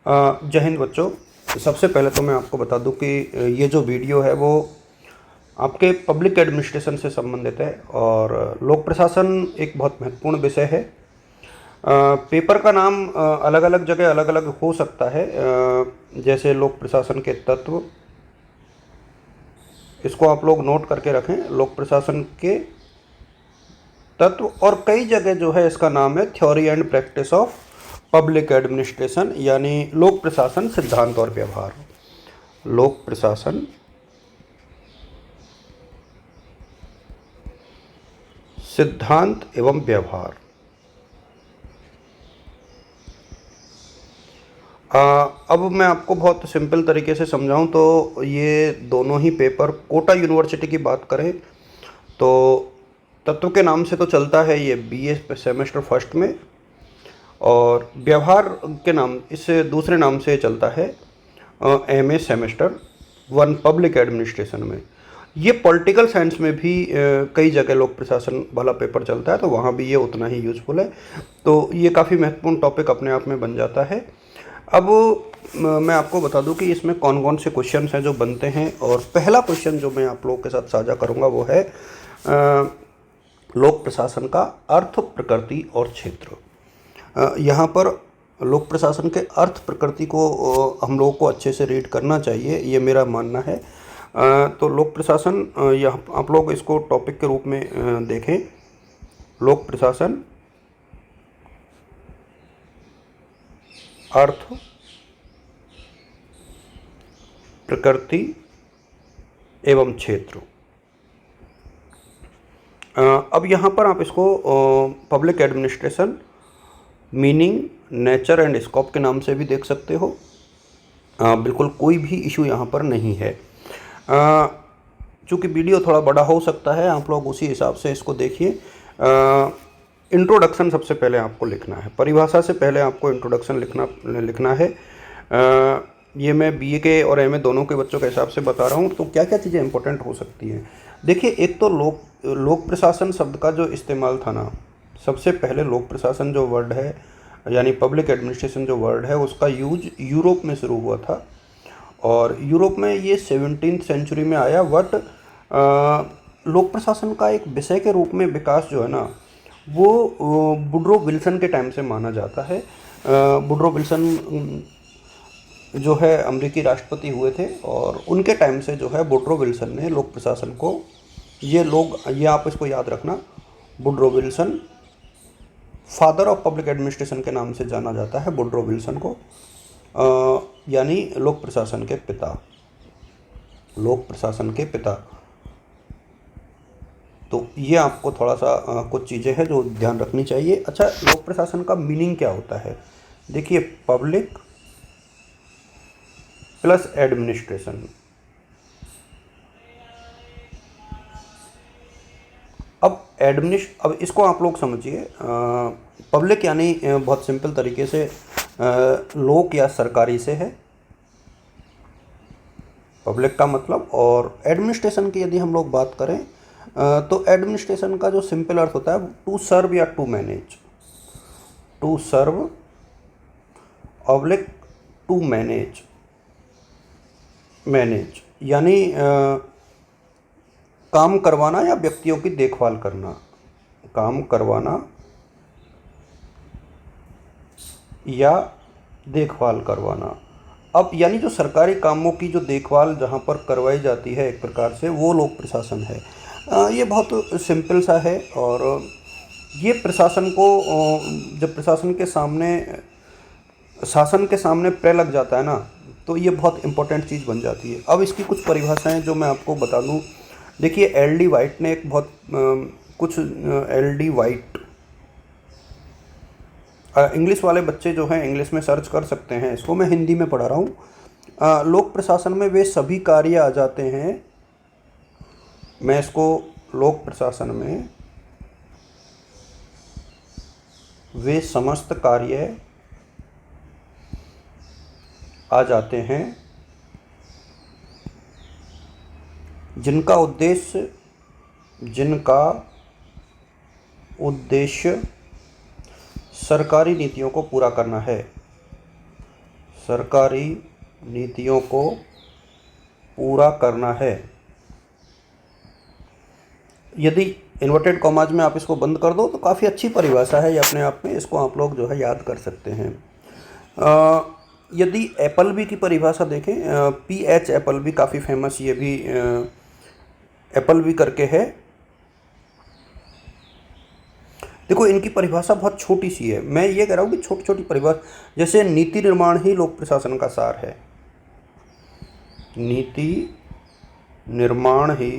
जय हिंद बच्चों। सबसे पहले तो मैं आपको बता दूं कि ये जो वीडियो है वो आपके पब्लिक एडमिनिस्ट्रेशन से संबंधित है और लोक प्रशासन एक बहुत महत्वपूर्ण विषय है। पेपर का नाम अलग अलग जगह अलग अलग हो सकता है, जैसे लोक प्रशासन के तत्व, इसको आप लोग नोट करके रखें, लोक प्रशासन के तत्व। और कई जगह जो है इसका नाम है theory and practice of public administration, यानी लोक प्रशासन सिद्धांत और व्यवहार। लोक प्रशासन सिद्धांत एवं व्यवहार। अब मैं आपको बहुत सिंपल तरीके से समझाऊं तो ये दोनों ही पेपर कोटा यूनिवर्सिटी की बात करें तो तत्व के नाम से तो चलता है ये बीए सेमेस्टर फर्स्ट में, और व्यवहार के नाम इससे दूसरे नाम से चलता है MA semester one public administration में। ये पॉलिटिकल साइंस में भी कई जगह लोक प्रशासन वाला पेपर चलता है, तो वहाँ भी ये उतना ही यूज़फुल है। तो ये काफ़ी महत्वपूर्ण टॉपिक अपने आप में बन जाता है। अब मैं आपको बता दूं कि इसमें कौन कौन से क्वेश्चन हैं जो बनते हैं। और पहला क्वेश्चन जो मैं आप लोगों के साथ साझा करूंगा वो है लोक प्रशासन का अर्थ, प्रकृति और क्षेत्र। यहाँ पर लोक प्रशासन के अर्थ प्रकृति को हम लोगों को अच्छे से रीड करना चाहिए, ये मेरा मानना है। तो लोक प्रशासन, यहाँ आप लोग इसको टॉपिक के रूप में देखें। लोक प्रशासन अर्थ, प्रकृति एवं क्षेत्र। अब यहाँ पर आप इसको public administration, meaning, nature and scope के नाम से भी देख सकते हो। बिल्कुल कोई भी इशू यहाँ पर नहीं है। चूँकि वीडियो थोड़ा बड़ा हो सकता है, आप लोग उसी हिसाब से इसको देखिए। इंट्रोडक्शन सबसे पहले आपको लिखना है, परिभाषा से पहले आपको इंट्रोडक्शन लिखना है। ये मैं बीए के और एमए दोनों के बच्चों के हिसाब से बता रहा हूँ। तो क्या क्या चीज़ें इंपॉर्टेंट हो सकती हैं, देखिए। एक तो लोक प्रशासन शब्द का जो इस्तेमाल था ना, सबसे पहले लोक प्रशासन जो वर्ड है यानी पब्लिक एडमिनिस्ट्रेशन जो वर्ड है उसका यूज यूरोप में शुरू हुआ था, और यूरोप में ये 17th सेंचुरी में आया। बट लोक प्रशासन का एक विषय के रूप में विकास जो है ना, वो वुडरो विल्सन के टाइम से माना जाता है। वुडरो विल्सन जो है अमेरिकी राष्ट्रपति हुए थे, और उनके टाइम से जो है वुडरो विल्सन ने लोक प्रशासन को, ये आप इसको याद रखना, Woodrow Wilson father of public administration के नाम से जाना जाता है वुडरो विल्सन को, यानी लोक प्रशासन के पिता, लोक प्रशासन के पिता। तो ये आपको थोड़ा सा कुछ चीज़ें हैं जो ध्यान रखनी चाहिए। अच्छा, लोक प्रशासन का मीनिंग क्या होता है, देखिए, पब्लिक प्लस एडमिनिस्ट्रेशन। अब इसको आप लोग समझिए। पब्लिक यानी बहुत सिंपल तरीके से लोक या सरकारी से है पब्लिक का मतलब। और एडमिनिस्ट्रेशन की यदि हम लोग बात करें तो एडमिनिस्ट्रेशन का जो सिंपल अर्थ होता है टू सर्व या to manage. To serve oblique to manage, manage यानी काम करवाना या व्यक्तियों की देखभाल करना, काम करवाना या देखभाल करवाना। अब यानी जो सरकारी कामों की जो देखभाल जहाँ पर करवाई जाती है एक प्रकार से, वो लोक प्रशासन है। ये बहुत सिंपल सा है। और ये प्रशासन को जब प्रशासन के सामने, शासन के सामने प्रे लग जाता है ना, तो ये बहुत इंपॉर्टेंट चीज़ बन जाती है। अब इसकी कुछ परिभाषाएं जो मैं आपको बता दूं, देखिए, एल.डी. वाइट ने एक बहुत कुछ एल.डी. वाइट, इंग्लिश वाले बच्चे जो हैं इंग्लिश में सर्च कर सकते हैं, इसको मैं हिंदी में पढ़ा रहा हूँ। लोक प्रशासन में वे सभी कार्य आ जाते हैं, मैं इसको लोक प्रशासन में वे समस्त कार्य आ जाते हैं जिनका उद्देश्य सरकारी नीतियों को पूरा करना है, सरकारी नीतियों को पूरा करना है। यदि इन्वर्टेड कॉमाज में आप इसको बंद कर दो तो काफ़ी अच्छी परिभाषा है ये अपने आप में, इसको आप लोग जो है याद कर सकते हैं। यदि एप्पलबी की परिभाषा देखें, PH एप्पलबी काफ़ी फेमस, ये भी एप्पलबी करके है। देखो इनकी परिभाषा बहुत छोटी सी है, मैं ये कह रहा हूँ कि छोटी छोटी परिभाषा, जैसे नीति निर्माण ही लोक प्रशासन का सार है, नीति निर्माण ही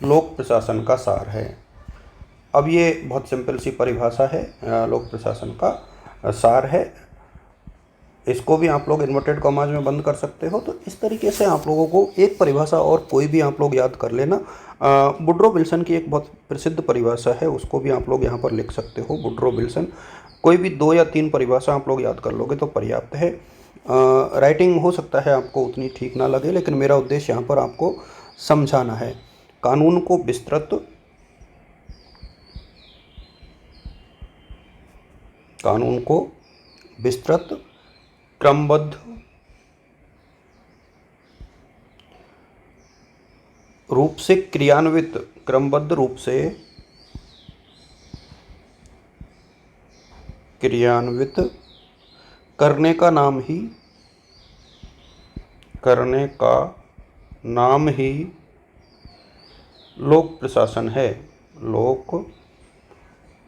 लोक प्रशासन का सार है। अब ये बहुत सिंपल सी परिभाषा है, लोक प्रशासन का सार है, इसको भी आप लोग इन्वर्टेड कॉमाज में बंद कर सकते हो। तो इस तरीके से आप लोगों को एक परिभाषा और कोई भी आप लोग याद कर लेना। वुड्रो विल्सन की एक बहुत प्रसिद्ध परिभाषा है, उसको भी आप लोग यहाँ पर लिख सकते हो, वुड्रो विल्सन। कोई भी 2 या 3 परिभाषा आप लोग याद कर लोगे तो पर्याप्त है। राइटिंग हो सकता है आपको उतनी ठीक ना लगे, लेकिन मेरा उद्देश्य यहाँ पर आपको समझाना है। कानून को विस्तृत, कानून को विस्तृत, क्रमबद्ध रूप से क्रियान्वित, क्रमबद्ध रूप से क्रियान्वित करने का नाम ही, करने का नाम ही लोक प्रशासन है, लोक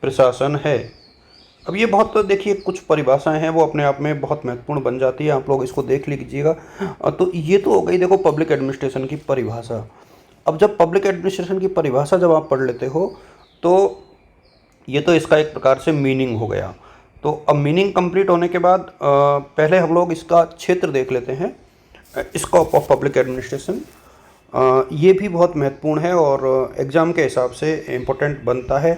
प्रशासन है। अब ये बहुत, तो देखिए कुछ परिभाषाएं हैं वो अपने आप में बहुत महत्वपूर्ण बन जाती है, आप लोग इसको देख लीजिएगा। तो ये तो हो गई देखो पब्लिक एडमिनिस्ट्रेशन की परिभाषा। अब जब पब्लिक एडमिनिस्ट्रेशन की परिभाषा जब आप पढ़ लेते हो तो ये तो इसका एक प्रकार से मीनिंग हो गया। तो अब मीनिंग कंप्लीट होने के बाद पहले हम लोग इसका क्षेत्र देख लेते हैं, स्कोप ऑफ पब्लिक एडमिनिस्ट्रेशन। ये भी बहुत महत्वपूर्ण है और एग्ज़ाम के हिसाब से इम्पोर्टेंट बनता है।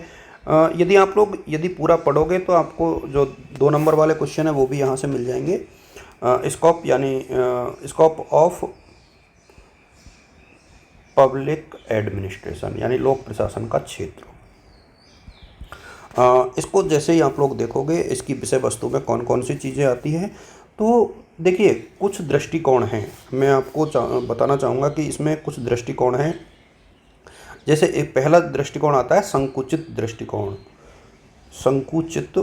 यदि आप लोग यदि पूरा पढ़ोगे तो आपको जो 2 नंबर वाले क्वेश्चन है वो भी यहाँ से मिल जाएंगे। स्कोप यानी स्कोप ऑफ पब्लिक एडमिनिस्ट्रेशन यानी लोक प्रशासन का क्षेत्र। इसको जैसे ही आप लोग देखोगे इसकी विषय वस्तु में कौन कौन सी चीज़ें आती हैं, तो देखिए कुछ दृष्टिकोण हैं, मैं आपको बताना चाहूँगा कि इसमें कुछ दृष्टिकोण हैं। जैसे एक पहला दृष्टिकोण आता है संकुचित दृष्टिकोण, संकुचित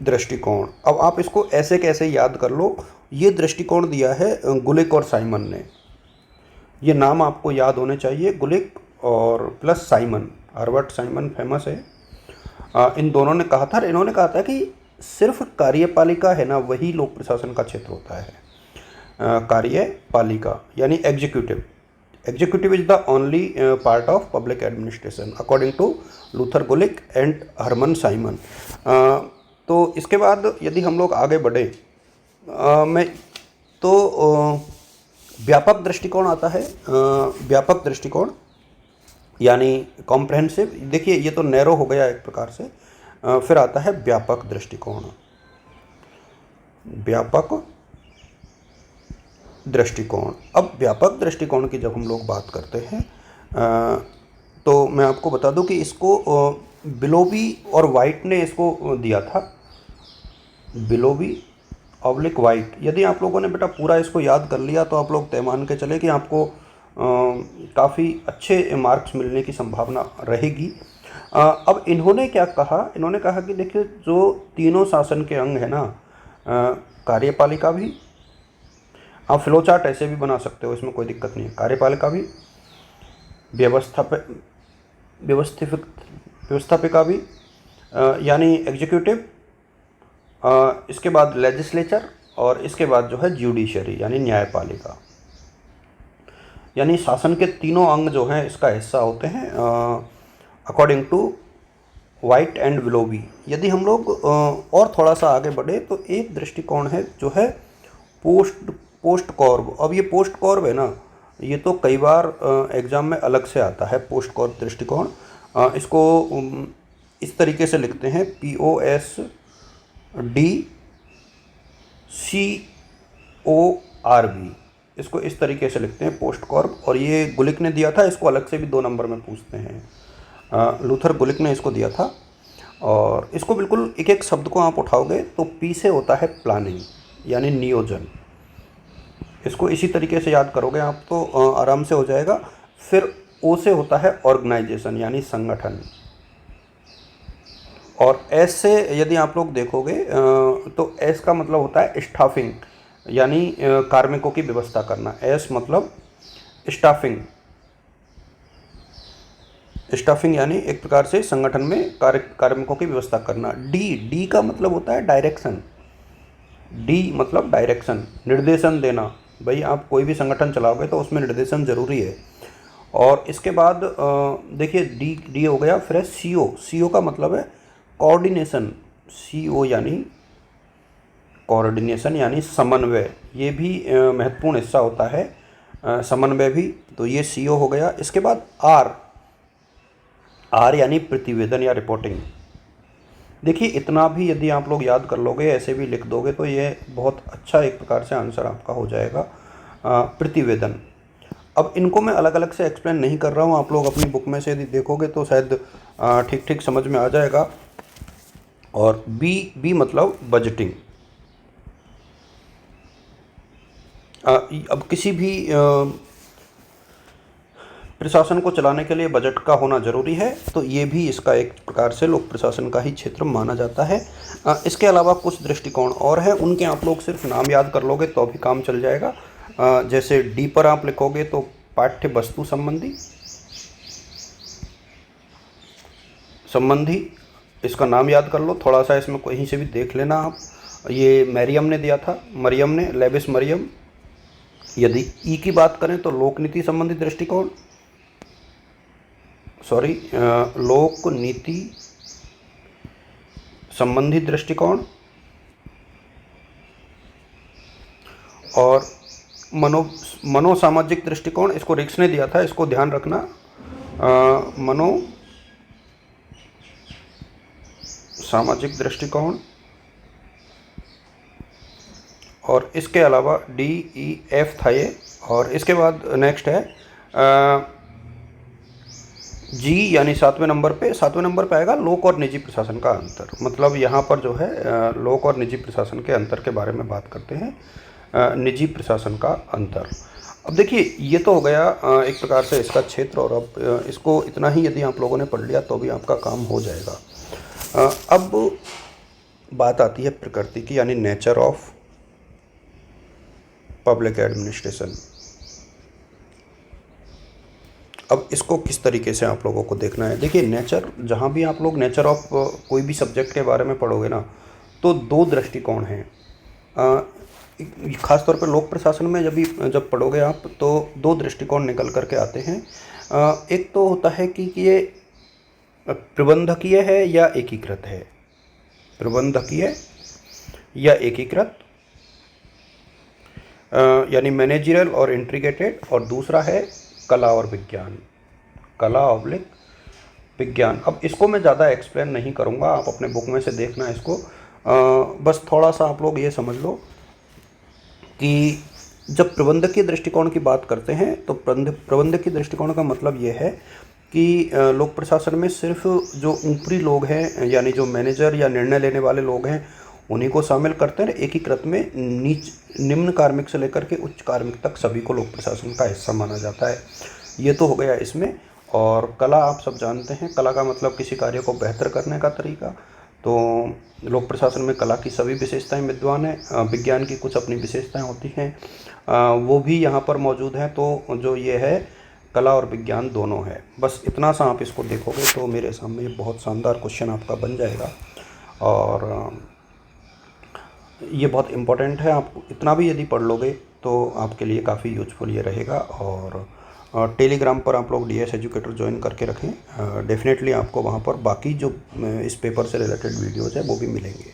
दृष्टिकोण। अब आप इसको ऐसे कैसे याद कर लो, ये दृष्टिकोण दिया है गुलिक और साइमन ने, ये नाम आपको याद होने चाहिए, गुलिक और plus Simon, Herbert Simon famous है। इन दोनों ने कहा था, इन्होंने कहा था कि सिर्फ कार्यपालिका है ना वही लोक प्रशासन का क्षेत्र होता है। कार्यपालिका यानी executive, executive is the only part of public administration according to Luther Gulick and Herman Simon. तो इसके बाद यदि हम लोग आगे बढ़े मैं तो व्यापक दृष्टिकोण आता है, व्यापक दृष्टिकोण यानी कॉम्प्रहेंसिव। देखिए ये तो नैरो हो गया एक प्रकार से। फिर आता है व्यापक दृष्टिकोण, व्यापक दृष्टिकोण। अब व्यापक दृष्टिकोण की जब हम लोग बात करते हैं तो मैं आपको बता दूं कि इसको बिलोबी और वाइट ने इसको दिया था, बिलोबी ऑब्लिक वाइट। यदि आप लोगों ने बेटा पूरा इसको याद कर लिया तो आप लोग तय मान के चले कि आपको काफ़ी अच्छे मार्क्स मिलने की संभावना रहेगी। अब इन्होंने क्या कहा, इन्होंने कहा कि देखिए जो तीनों शासन के अंग है ना, कार्यपालिका भी, आप फ्लो चार्ट ऐसे भी बना सकते हो, इसमें कोई दिक्कत नहीं है, कार्यपालिका भी, व्यवस्थापिका भी यानी एग्जीक्यूटिव, इसके बाद लेजिस्लेचर और इसके बाद जो है ज्यूडिशरी यानी न्यायपालिका, यानी शासन के तीनों अंग जो हैं इसका हिस्सा होते हैं according to White and Willoughby. यदि हम लोग और थोड़ा सा आगे बढ़े तो एक दृष्टिकोण है जो है पोस्ट कॉर्ब। अब ये पोस्ट कॉर्ब है ना, ये तो कई बार एग्ज़ाम में अलग से आता है पोस्ट कॉर्ब दृष्टिकोण। इसको इस तरीके से लिखते हैं POSTCORB, इसको इस तरीके से लिखते हैं पोस्ट कॉर्ब। और ये गुलिक ने दिया था, इसको अलग से भी 2 नंबर में पूछते हैं, लूथर गुलिक ने इसको दिया था। और इसको बिल्कुल एक एक शब्द को आप उठाओगे तो पी से होता है प्लानिंग यानी नियोजन। इसको इसी तरीके से याद करोगे आप तो आराम से हो जाएगा। फिर ओ से होता है ऑर्गेनाइजेशन यानी संगठन। और एस से यदि आप लोग देखोगे तो एस का मतलब होता है स्टाफिंग यानी कार्मिकों की व्यवस्था करना। एस मतलब स्टाफिंग, स्टाफिंग यानी एक प्रकार से संगठन में कार्मिकों की व्यवस्था करना। डी, डी का मतलब होता है डायरेक्शन। डी मतलब डायरेक्शन, निर्देशन देना। भाई आप कोई भी संगठन चलाओगे तो उसमें निर्देशन जरूरी है। और इसके बाद देखिए डी, डी हो गया। फिर है सी ओ, सी ओ का मतलब है कोऑर्डिनेशन। सी ओ यानी कोऑर्डिनेशन यानी समन्वय। ये भी महत्वपूर्ण हिस्सा होता है समन्वय भी। तो ये सी ओ हो गया। इसके बाद आर, आर यानी प्रतिवेदन या रिपोर्टिंग। देखिए इतना भी यदि आप लोग याद कर लोगे, ऐसे भी लिख दोगे तो ये बहुत अच्छा एक प्रकार से आंसर आपका हो जाएगा, प्रतिवेदन। अब इनको मैं अलग अलग से एक्सप्लेन नहीं कर रहा हूँ, आप लोग अपनी बुक में से यदि देखोगे तो शायद ठीक ठीक समझ में आ जाएगा। और बी, बी मतलब बजटिंग। अब किसी भी प्रशासन को चलाने के लिए बजट का होना ज़रूरी है, तो ये भी इसका एक प्रकार से लोक प्रशासन का ही क्षेत्र माना जाता है। इसके अलावा कुछ दृष्टिकोण और हैं, उनके आप लोग सिर्फ नाम याद कर लोगे तो भी काम चल जाएगा। जैसे डी पर आप लिखोगे तो पाठ्य वस्तु संबंधी, इसका नाम याद कर लो। थोड़ा सा इसमें कहीं से भी देख लेना आप। ये मरियम ने दिया था, मरियम ने, लेविस मरियम। यदि ई की बात करें तो लोक नीति संबंधी दृष्टिकोण, लोक नीति संबंधी दृष्टिकोण। और मनोसामाजिक दृष्टिकोण, इसको रिक्स ने दिया था, इसको ध्यान रखना। मनो सामाजिक दृष्टिकोण। और इसके अलावा डी, ई, एफ था ये। और इसके बाद नेक्स्ट है जी यानी 7वें नंबर पे आएगा लोक और निजी प्रशासन का अंतर। मतलब यहाँ पर जो है लोक और निजी प्रशासन के अंतर के बारे में बात करते हैं, निजी प्रशासन का अंतर। अब देखिए ये तो हो गया एक प्रकार से इसका क्षेत्र। और अब इसको इतना ही यदि आप लोगों ने पढ़ लिया तो भी आपका काम हो जाएगा। अब बात आती है प्रकृति की यानी नेचर ऑफ पब्लिक एडमिनिस्ट्रेशन। अब इसको किस तरीके से आप लोगों को देखना है। देखिए नेचर, जहाँ भी आप लोग नेचर ऑफ कोई भी सब्जेक्ट के बारे में पढ़ोगे ना तो दो दृष्टिकोण हैं। खासतौर पर लोक प्रशासन में जब पढ़ोगे आप तो दो दृष्टिकोण निकल करके आते हैं। एक तो होता है कि ये प्रबंधकीय है या एकीकृत है, प्रबंधकीय या एकीकृत यानी मैनेजरियल और इंटीग्रेटेड। और दूसरा है कला और विज्ञान, कला ऑब्लिक विज्ञान। अब इसको मैं ज़्यादा एक्सप्लेन नहीं करूँगा, आप अपने बुक में से देखना इसको। बस थोड़ा सा आप लोग ये समझ लो कि जब प्रबंधकीय दृष्टिकोण की बात करते हैं तो प्रबंधकीय दृष्टिकोण का मतलब ये है कि लोक प्रशासन में सिर्फ जो ऊपरी लोग हैं यानी जो मैनेजर या निर्णय लेने वाले लोग हैं उन्हीं को शामिल करते हैं। एकीकृत में निम्न कार्मिक से लेकर के उच्च कार्मिक तक सभी को लोक प्रशासन का हिस्सा माना जाता है। ये तो हो गया इसमें। और कला आप सब जानते हैं, कला का मतलब किसी कार्य को बेहतर करने का तरीका। तो लोक प्रशासन में कला की सभी विशेषताएं विद्वान हैं। विज्ञान की कुछ अपनी विशेषताएं होती हैं, वो भी यहाँ पर मौजूद हैं। तो जो ये है कला और विज्ञान दोनों है। बस इतना सा आप इसको देखोगे तो मेरे सामने ये बहुत शानदार क्वेश्चन आपका बन जाएगा। और ये बहुत इम्पोर्टेंट है, आप इतना भी यदि पढ़ लोगे तो आपके लिए काफ़ी यूजफुल ये रहेगा। और टेलीग्राम पर आप लोग DS एजुकेटर ज्वाइन करके रखें, डेफिनेटली आपको वहाँ पर बाकी जो इस पेपर से रिलेटेड वीडियोज़ है वो भी मिलेंगे।